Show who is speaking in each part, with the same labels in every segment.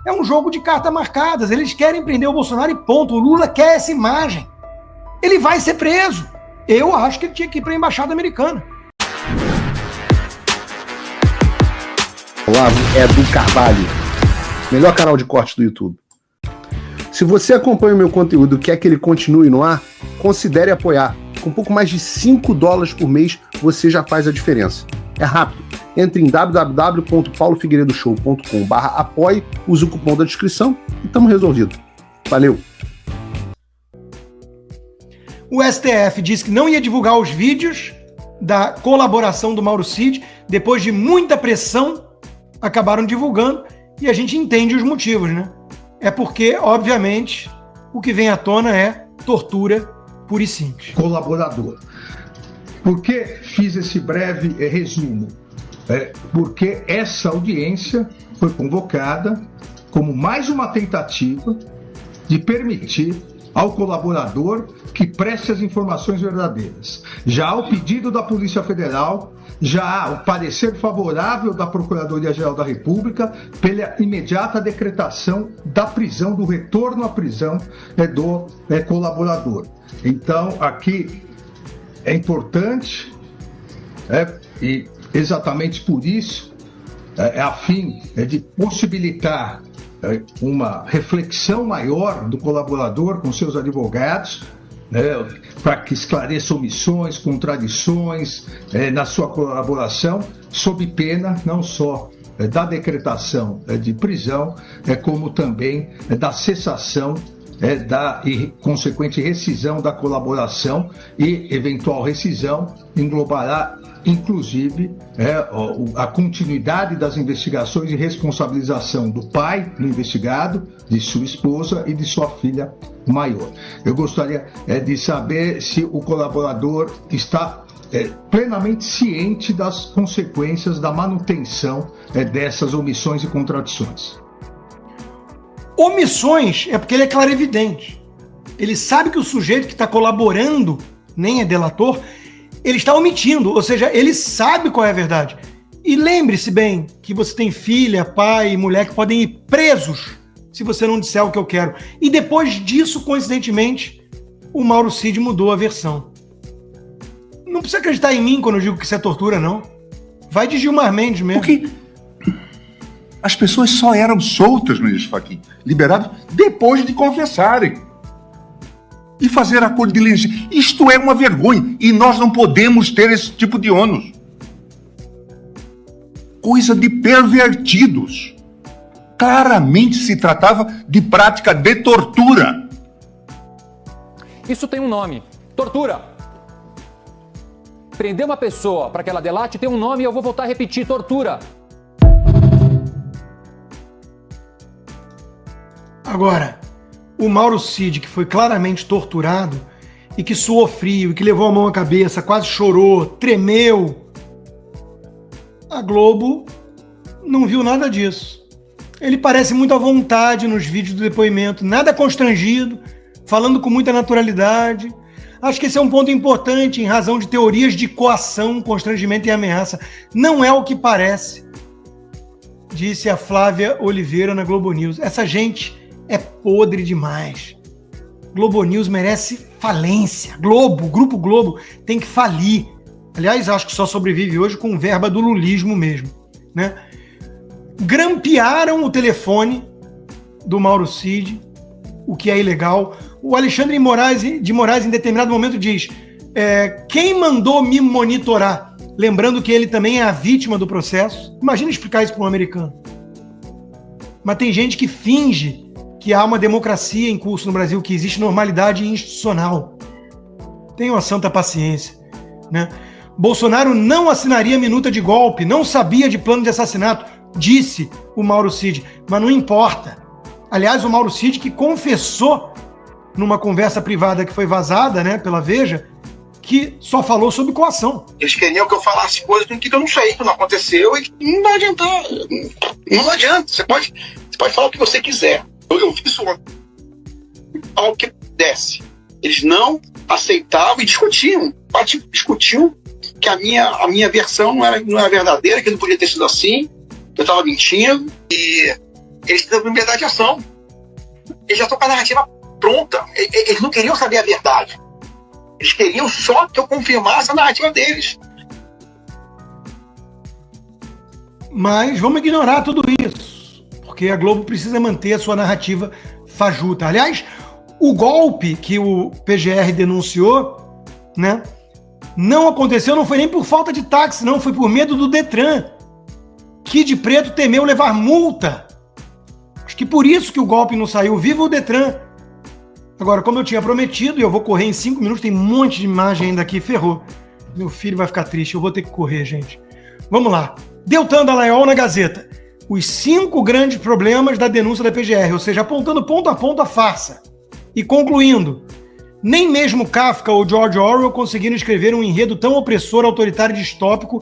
Speaker 1: É um jogo de cartas marcadas. Eles querem prender o Bolsonaro e ponto. O Lula quer essa imagem. Ele vai ser preso. Eu acho que ele tinha que ir para a embaixada americana.
Speaker 2: Olavo é do Carvalho, melhor canal de corte do YouTube. Se você acompanha o meu conteúdo e quer que ele continue no ar, considere apoiar. Com pouco mais de $5 por mês, você já faz a diferença. É rápido. Entre em www.paulofigueiredoshow.com/apoie, use o cupom da descrição e estamos resolvidos. Valeu!
Speaker 1: O STF disse que não ia divulgar os vídeos da colaboração do Mauro Cid. Depois de muita pressão, acabaram divulgando e a gente entende os motivos, né? É porque, obviamente, o que vem à tona é tortura pura e simples.
Speaker 3: Colaborador. Por que fiz esse breve resumo? Porque essa audiência foi convocada como mais uma tentativa de permitir ao colaborador que preste as informações verdadeiras. Já há o pedido da Polícia Federal, já há o parecer favorável da Procuradoria-Geral da República pela imediata decretação da prisão, do retorno à prisão do colaborador. Então, aqui é importante, e exatamente por isso, a fim de possibilitar uma reflexão maior do colaborador com seus advogados, para que esclareça omissões, contradições na sua colaboração, sob pena não só da decretação de prisão, como também da cessação da consequente rescisão da colaboração, e eventual rescisão englobará inclusive a continuidade das investigações e responsabilização do pai do investigado, de sua esposa e de sua filha maior. Eu gostaria de saber se o colaborador está plenamente ciente das consequências da manutenção dessas omissões e contradições.
Speaker 1: Omissões é porque ele é clarividente. Ele sabe que o sujeito que está colaborando nem é delator, ele está omitindo, ou seja, ele sabe qual é a verdade. E lembre-se bem que você tem filha, pai e mulher que podem ir presos se você não disser o que eu quero. E depois disso, coincidentemente, o Mauro Cid mudou a versão. Não precisa acreditar em mim quando eu digo que isso é tortura, não. Vai de Gilmar Mendes mesmo.
Speaker 4: Porque as pessoas só eram soltas, ministro Fachin, liberadas depois de confessarem e fazer acordo de leniência. Isto é uma vergonha e nós não podemos ter esse tipo de ônus. Coisa de pervertidos. Claramente se tratava de prática de tortura.
Speaker 5: Isso tem um nome: tortura. Prender uma pessoa para que ela delate tem um nome e eu vou voltar a repetir: tortura.
Speaker 1: Agora, o Mauro Cid, que foi claramente torturado e que suou frio, e que levou a mão à cabeça, quase chorou, tremeu, a Globo não viu nada disso. Ele parece muito à vontade nos vídeos do depoimento, nada constrangido, falando com muita naturalidade. Acho que esse é um ponto importante em razão de teorias de coação, constrangimento e ameaça. Não é o que parece, disse a Flávia Oliveira na Globo News. Essa gente é podre demais. Globo News merece falência. Grupo Globo tem que falir. Aliás, acho que só sobrevive hoje com verba do lulismo mesmo, né? Grampearam o telefone do Mauro Cid, o que é ilegal. O Alexandre de Moraes, em determinado momento, diz: quem mandou me monitorar? Lembrando que ele também é a vítima do processo. Imagina explicar isso para um americano. Mas tem gente que finge que há uma democracia em curso no Brasil, que existe normalidade institucional. Tenham a santa paciência, né? Bolsonaro não assinaria minuta de golpe, não sabia de plano de assassinato, disse o Mauro Cid, mas não importa. Aliás, o Mauro Cid, que confessou numa conversa privada que foi vazada, né, pela Veja, que só falou sobre coação.
Speaker 6: Eles queriam que eu falasse coisas que eu não sei, que não aconteceu e que não vai adiantar. Não adianta. Você pode falar o que você quiser. Eu vi isso ao que desce. Eles não aceitavam e discutiam. Discutiam que a minha versão não era verdadeira, que não podia ter sido assim, que eu estava mentindo. E Eles precisam de liberdade de ação. Eles já estão com a narrativa pronta. Eles não queriam saber a verdade. Eles queriam só que eu confirmasse a narrativa deles.
Speaker 1: Mas vamos ignorar tudo isso, porque a Globo precisa manter a sua narrativa fajuta. Aliás, o golpe que o PGR denunciou, né, não aconteceu, não foi nem por falta de táxi, não, foi por medo do Detran. Kid Preto temeu levar multa. Acho que por isso que o golpe não saiu. Viva o Detran! Agora, como eu tinha prometido, e eu vou correr em 5 minutos, tem um monte de imagem ainda aqui, ferrou. Meu filho vai ficar triste, eu vou ter que correr, gente. Vamos lá. Deltan Dallagnol na Gazeta. Os 5 grandes problemas da denúncia da PGR, ou seja, apontando ponto a ponto a farsa. E concluindo, nem mesmo Kafka ou George Orwell conseguiram escrever um enredo tão opressor, autoritário e distópico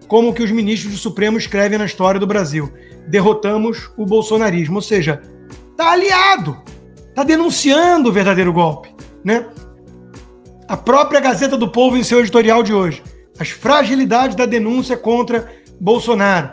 Speaker 1: como o que os ministros do Supremo escrevem na história do Brasil. Derrotamos o bolsonarismo. Ou seja, tá aliado, tá denunciando o verdadeiro golpe, né? A própria Gazeta do Povo, em seu editorial de hoje, as fragilidades da denúncia contra Bolsonaro.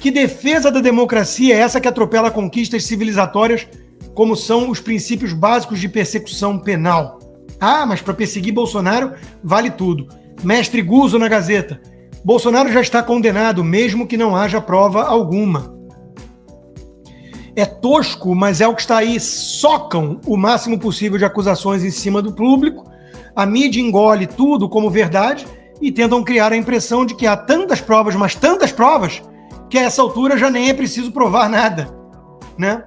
Speaker 1: Que defesa da democracia é essa que atropela conquistas civilizatórias, como são os princípios básicos de persecução penal? Ah, mas para perseguir Bolsonaro vale tudo. Mestre Guzzo na Gazeta. Bolsonaro já está condenado, mesmo que não haja prova alguma. É tosco, mas é o que está aí. Socam o máximo possível de acusações em cima do público. A mídia engole tudo como verdade e tentam criar a impressão de que há tantas provas, mas tantas provas, que a essa altura já nem é preciso provar nada, né?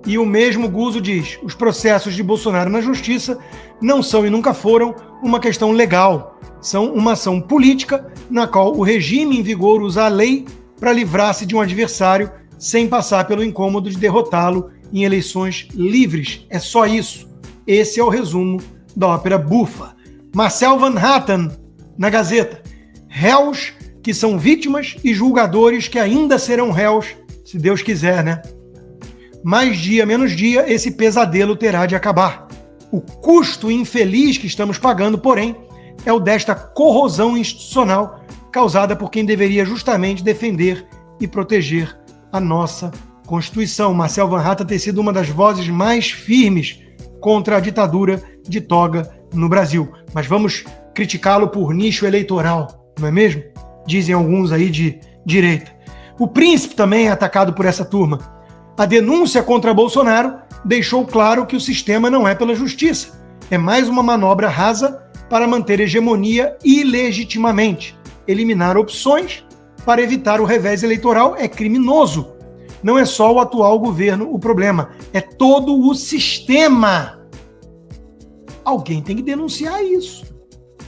Speaker 1: E o mesmo Guzzo diz, os processos de Bolsonaro na justiça não são e nunca foram uma questão legal, são uma ação política na qual o regime em vigor usa a lei para livrar-se de um adversário sem passar pelo incômodo de derrotá-lo em eleições livres. É só isso. Esse é o resumo da ópera bufa. Marcel Van Hatten, na Gazeta. Réus que são vítimas e julgadores que ainda serão réus, se Deus quiser, né? Mais dia, menos dia, esse pesadelo terá de acabar. O custo infeliz que estamos pagando, porém, é o desta corrosão institucional causada por quem deveria justamente defender e proteger a nossa Constituição. Marcel Van Hatten tem sido uma das vozes mais firmes contra a ditadura de toga no Brasil. Mas vamos criticá-lo por nicho eleitoral, não é mesmo? Dizem alguns aí de direita. O Príncipe também é atacado por essa turma. A denúncia contra Bolsonaro deixou claro que o sistema não é pela justiça. É mais uma manobra rasa para manter hegemonia ilegitimamente. Eliminar opções para evitar o revés eleitoral é criminoso. Não é só o atual governo o problema, é todo o sistema. Alguém tem que denunciar isso.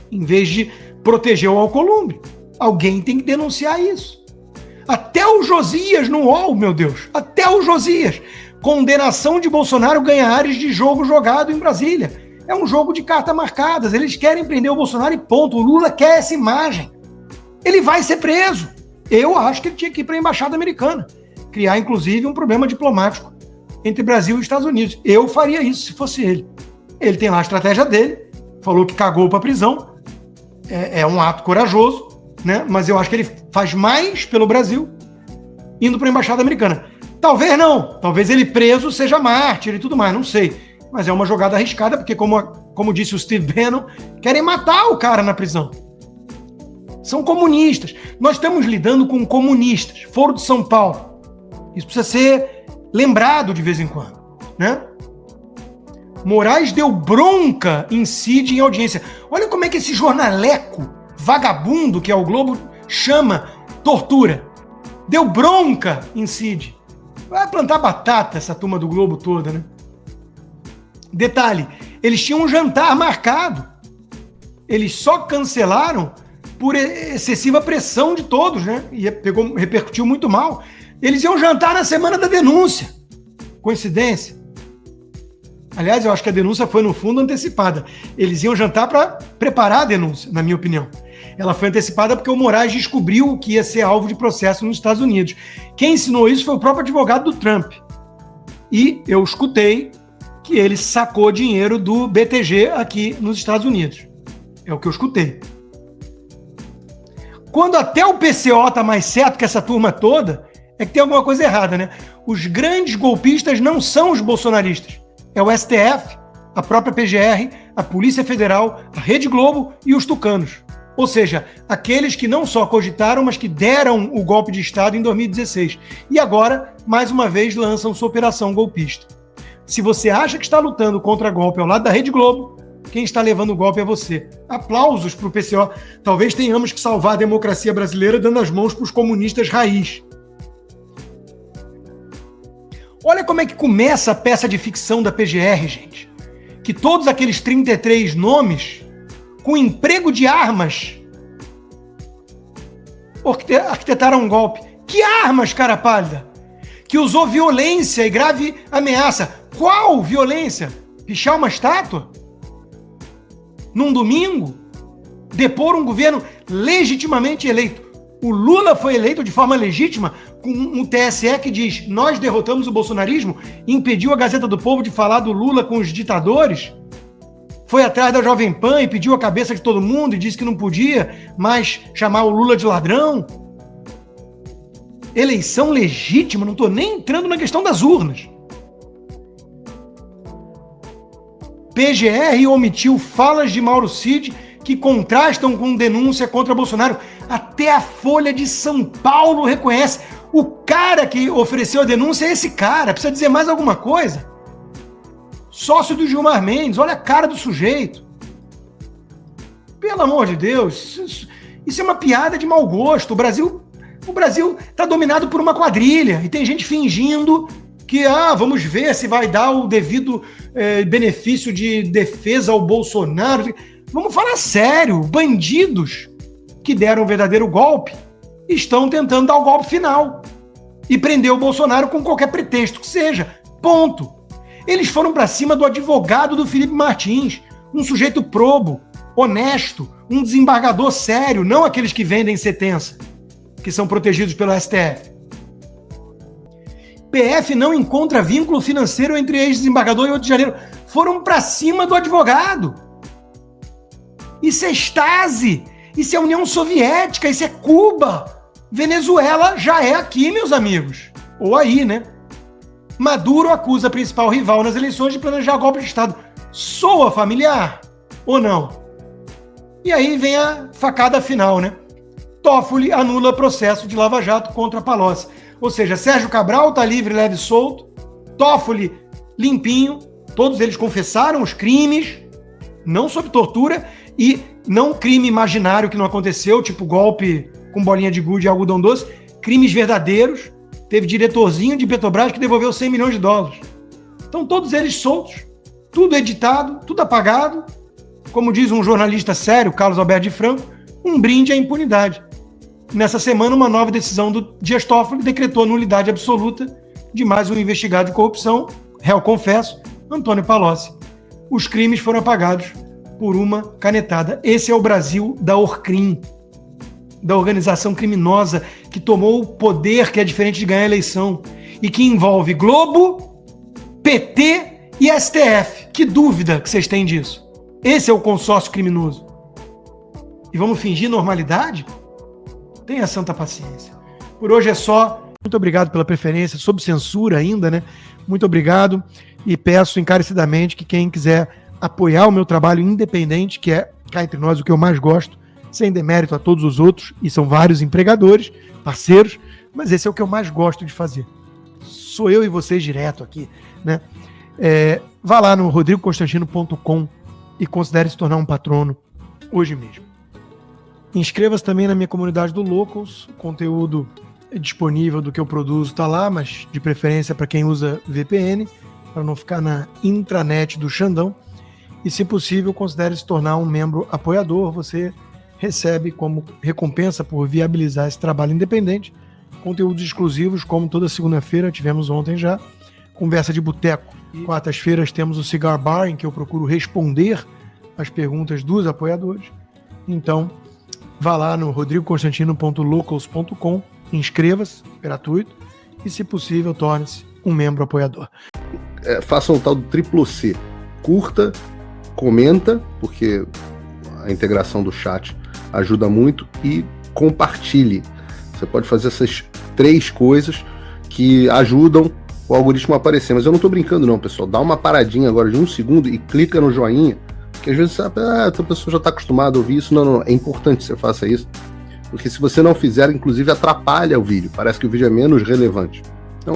Speaker 1: Em vez de proteger o Alcolumbre, alguém tem que denunciar isso. Até o Josias no UOL, meu Deus, até o Josias. Condenação de Bolsonaro ganha áreas de jogo jogado em Brasília. É um jogo de cartas marcadas, eles querem prender o Bolsonaro e ponto. O Lula quer essa imagem. Ele vai ser preso. Eu acho que ele tinha que ir para a Embaixada Americana. Criar, inclusive, um problema diplomático entre Brasil e Estados Unidos. Eu faria isso se fosse ele. Ele tem lá a estratégia dele, falou que cagou para a prisão. É um ato corajoso, né? Mas eu acho que ele faz mais pelo Brasil indo para a Embaixada Americana. Talvez não. Talvez ele preso seja mártir e tudo mais, não sei. Mas é uma jogada arriscada, porque como disse o Steve Bannon, querem matar o cara na prisão. São comunistas. Nós estamos lidando com comunistas. Foro de São Paulo. Isso precisa ser lembrado de vez em quando, né? Moraes deu bronca em Cid em audiência. Olha como é que esse jornaleco vagabundo, que é o Globo, chama tortura. Deu bronca em Cid. Vai plantar batata essa turma do Globo toda, né? Detalhe, eles tinham um jantar marcado. Eles só cancelaram por excessiva pressão de todos, né? E repercutiu muito mal. Eles iam jantar na semana da denúncia. Coincidência? Aliás, eu acho que a denúncia foi, no fundo, antecipada. Eles iam jantar para preparar a denúncia, na minha opinião. Ela foi antecipada porque o Moraes descobriu que ia ser alvo de processo nos Estados Unidos. Quem ensinou isso foi o próprio advogado do Trump. E eu escutei que ele sacou dinheiro do BTG aqui nos Estados Unidos. É o que eu escutei. Quando até o PCO tá mais certo que essa turma toda, é que tem alguma coisa errada, né? Os grandes golpistas não são os bolsonaristas. É o STF, a própria PGR, a Polícia Federal, a Rede Globo e os tucanos. Ou seja, aqueles que não só cogitaram, mas que deram o golpe de Estado em 2016. E agora, mais uma vez, lançam sua operação golpista. Se você acha que está lutando contra golpe ao lado da Rede Globo, quem está levando o golpe é você. Aplausos para o PCO. Talvez tenhamos que salvar a democracia brasileira dando as mãos para os comunistas raiz. Olha como é que começa a peça de ficção da PGR, gente. Que todos aqueles 33 nomes, com emprego de armas, arquitetaram um golpe. Que armas, cara pálida? Que usou violência e grave ameaça. Qual violência? Pichar uma estátua? Num domingo? Depor um governo legitimamente eleito. O Lula foi eleito de forma legítima, com um TSE que diz: nós derrotamos o bolsonarismo, impediu a Gazeta do Povo de falar do Lula com os ditadores, foi atrás da Jovem Pan e pediu a cabeça de todo mundo e disse que não podia mais chamar o Lula de ladrão. Eleição legítima, não estou nem entrando na questão das urnas. PGR omitiu falas de Mauro Cid que contrastam com denúncia contra Bolsonaro. Até a Folha de São Paulo reconhece. O cara que ofereceu a denúncia é esse cara. Precisa dizer mais alguma coisa? Sócio do Gilmar Mendes, olha a cara do sujeito. Pelo amor de Deus, isso é uma piada de mau gosto. O Brasil está dominado por uma quadrilha e tem gente fingindo que, vamos ver se vai dar o devido benefício de defesa ao Bolsonaro. Vamos falar sério, bandidos que deram o verdadeiro golpe estão tentando dar o golpe final e prender o Bolsonaro com qualquer pretexto que seja. Ponto. Eles foram para cima do advogado do Felipe Martins, um sujeito probo, honesto, um desembargador sério, não aqueles que vendem sentença, que são protegidos pelo STF. PF não encontra vínculo financeiro entre ex-desembargador e 8 de janeiro. Foram para cima do advogado. Isso é Stasi, isso é União Soviética, isso é Cuba. Venezuela já é aqui, meus amigos. Ou aí, né? Maduro acusa a principal rival nas eleições de planejar golpe de Estado. Soa familiar ou não? E aí vem a facada final, né? Toffoli anula processo de Lava Jato contra Palocci. Ou seja, Sérgio Cabral tá livre, leve e solto. Toffoli limpinho. Todos eles confessaram os crimes, não sob tortura, e não crime imaginário que não aconteceu, tipo golpe com bolinha de gude e algodão doce. Crimes verdadeiros. Teve diretorzinho de Petrobras que devolveu 100 milhões de dólares. Então todos eles soltos, tudo editado, tudo apagado. Como diz um jornalista sério, Carlos Alberto de Franco, um brinde à impunidade. Nessa semana, uma nova decisão do Dias Toffoli decretou nulidade absoluta de mais um investigado de corrupção, réu confesso, Antônio Palocci. Os crimes foram apagados por uma canetada. Esse é o Brasil da Orcrim, da organização criminosa que tomou o poder, que é diferente de ganhar a eleição, e que envolve Globo, PT e STF. Que dúvida que vocês têm disso? Esse é o consórcio criminoso. E vamos fingir normalidade? Tenha santa paciência. Por hoje é só. Muito obrigado pela preferência, sob censura ainda, né? Muito obrigado e peço encarecidamente que quem quiser apoiar o meu trabalho independente, que é, cá entre nós, o que eu mais gosto, sem demérito a todos os outros, e são vários empregadores, parceiros, mas esse é o que eu mais gosto de fazer. Sou eu e vocês direto aqui, né? Vá lá no rodrigoconstantino.com e considere se tornar um patrono hoje mesmo. Inscreva-se também na minha comunidade do Locals, o conteúdo disponível do que eu produzo está lá, mas de preferência para quem usa VPN, para não ficar na intranet do Xandão. E se possível, considere se tornar um membro apoiador. Você recebe como recompensa por viabilizar esse trabalho independente conteúdos exclusivos, como toda segunda-feira, tivemos ontem já, conversa de boteco. Quartas-feiras temos o Cigar Bar, em que eu procuro responder as perguntas dos apoiadores. Então, vá lá no rodrigoconstantino.locals.com, inscreva-se, gratuito, e se possível, torne-se um membro apoiador.
Speaker 2: Faça um tal do triplo C. Curta, comenta, porque a integração do chat ajuda muito, e compartilhe. Você pode fazer essas 3 coisas que ajudam o algoritmo a aparecer. Mas eu não tô brincando não, pessoal. Dá uma paradinha agora de 1 segundo e clica no joinha, que às vezes sabe, a pessoa já tá acostumada a ouvir isso. Não, é importante que você faça isso, porque se você não fizer, inclusive atrapalha o vídeo. Parece que o vídeo é menos relevante.